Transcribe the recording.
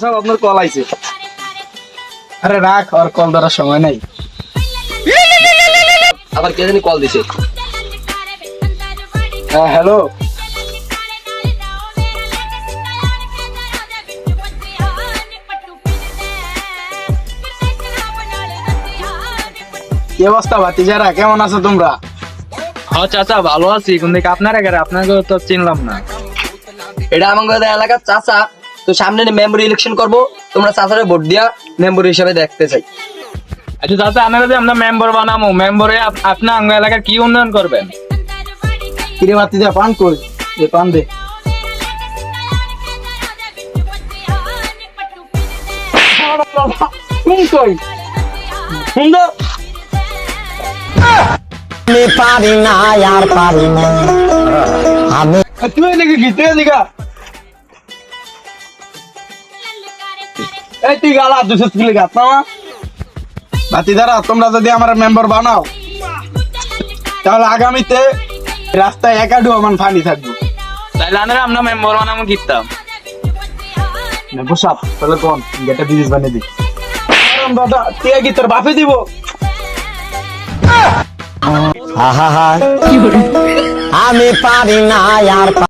সব আপনার কল আইছে। আরে রাখ, আর কল ধরার সময় নাই। আবার কে জানি কল দিছে। হ্যাঁ হ্যালো, কি অবস্থা ভাতিজারা, কেমন আছো তোমরা? হ্যাঁ চাচা ভালো আছি, কিন্তু আপনার এগারে আপনাকে তো চিনলাম না। এটা আমাদের এলাকার চাচা, তো সামনে মেম্বার ইলেকশন করব, তোমরা চাচারে ভোট দিয়া মেম্বার হিসেবে দেখতে চাই। আচ্ছা চাচা, আপনারা যদি আমরা মেম্বার বানাবো, মেম্বারে আপনি আঙ্গ এলাকার কি উন্নয়ন করবেন? কিরে ভাতিজা, পান কই? এ পান দে। কোন কই? সুন্দর। আমি পারি না আর পারি না আমি। তুই এদিকে কি? তুই এদিকে। এই তুই গালা দুশো তুলে গাছ না। ভাতিজারা, তোমরা যদি আমার মেম্বার বানাও, তাহলে আগামীতে রাস্তায় একাডু আমার ফানি থাকবো। তাইলে আমরা মেম্বার বানাবো কিতাম। মেম্বার সাহেব, তাহলে কোন গেটা বিজিস বানিয়ে দি। দাদা তুই কি তোর বাপে দিব? আমি পারি না আর